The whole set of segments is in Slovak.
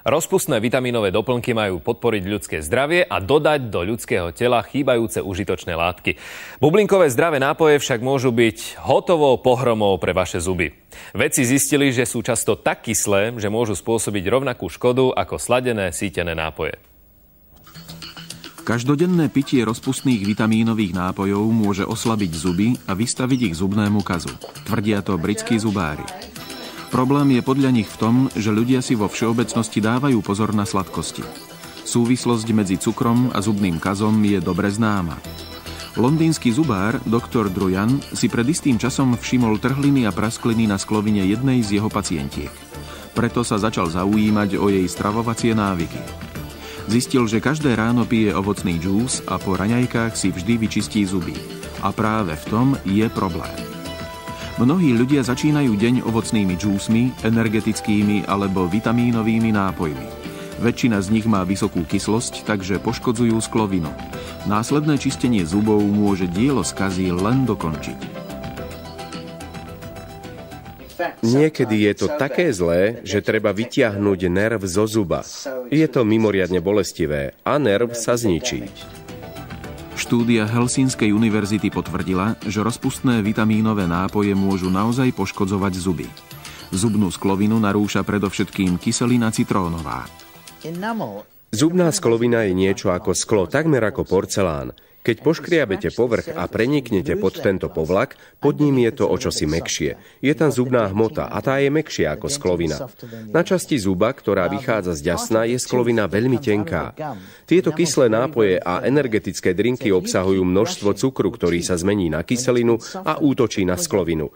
Rozpustné vitamínové doplnky majú podporiť ľudské zdravie a dodať do ľudského tela chýbajúce užitočné látky. Bublinkové zdravé nápoje však môžu byť hotovou pohromou pre vaše zuby. Vedci zistili, že sú často tak kyslé, že môžu spôsobiť rovnakú škodu ako sladené sítené nápoje. Každodenné pitie rozpustných vitamínových nápojov môže oslabiť zuby a vystaviť ich zubnému kazu. Tvrdia to britskí zubári. Problém je podľa nich v tom, že ľudia si vo všeobecnosti dávajú pozor na sladkosti. Súvislosť medzi cukrom a zubným kazom je dobre známa. Londýnsky zubár dr. Druyan si pred istým časom všimol trhliny a praskliny na sklovine jednej z jeho pacientiek. Preto sa začal zaujímať o jej stravovacie návyky. Zistil, že každé ráno pije ovocný džús a po raňajkách si vždy vyčistí zuby. A práve v tom je problém. Mnohí ľudia začínajú deň ovocnými džúsmi, energetickými alebo vitamínovými nápojmi. Väčšina z nich má vysokú kyslosť, takže poškodzujú sklovinu. Následné čistenie zubov môže dielo skazy len dokončiť. Niekedy je to také zlé, že treba vytiahnuť nerv zo zuba. Je to mimoriadne bolestivé a nerv sa zničí. Štúdia Helsinskej univerzity potvrdila, že rozpustné vitamínové nápoje môžu naozaj poškodzovať zuby. Zubnú sklovinu narúša predovšetkým kyselina citrónová. Zubná sklovina je niečo ako sklo, takmer ako porcelán. Keď poškriabete povrch a preniknete pod tento povlak, pod ním je to o čosi mäkšie. Je tam zubná hmota a tá je mäkšia ako sklovina. Na časti zuba, ktorá vychádza z ďasna, je sklovina veľmi tenká. Tieto kyslé nápoje a energetické drinky obsahujú množstvo cukru, ktorý sa zmení na kyselinu a útočí na sklovinu.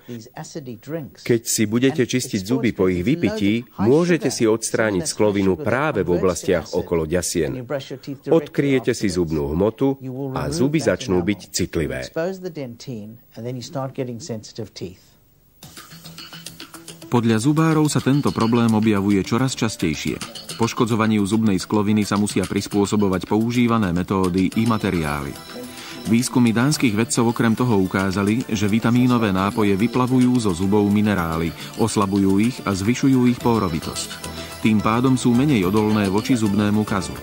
Keď si budete čistiť zuby po ich vypití, môžete si odstrániť sklovinu práve v oblastiach okolo ďasien. Odkryjete si zubnú hmotu a zuby začnú byť citlivé. Podľa zubárov sa tento problém objavuje čoraz častejšie. Poškodzovaniu zubnej skloviny sa musia prispôsobovať používané metódy i materiály. Výskumy dánskych vedcov okrem toho ukázali, že vitamínové nápoje vyplavujú zo zubov minerály, oslabujú ich a zvyšujú ich pôrovitosť. Tým pádom sú menej odolné voči zubnému kazu.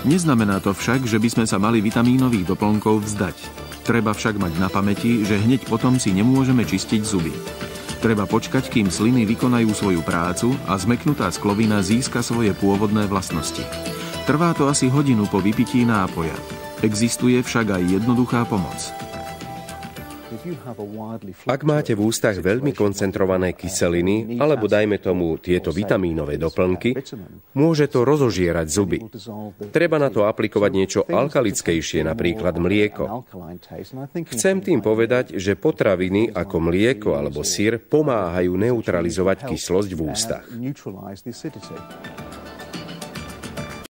Neznamená to však, že by sme sa mali vitamínových doplnkov vzdať. Treba však mať na pamäti, že hneď potom si nemôžeme čistiť zuby. Treba počkať, kým sliny vykonajú svoju prácu a zmäknutá sklovina získa svoje pôvodné vlastnosti. Trvá to asi hodinu po vypití nápoja. Existuje však aj jednoduchá pomoc. Ak máte v ústach veľmi koncentrované kyseliny, alebo dajme tomu tieto vitamínové doplnky, môže to rozožierať zuby. Treba na to aplikovať niečo alkalickejšie, napríklad mlieko. Chcem tým povedať, že potraviny ako mlieko alebo syr pomáhajú neutralizovať kyslosť v ústach.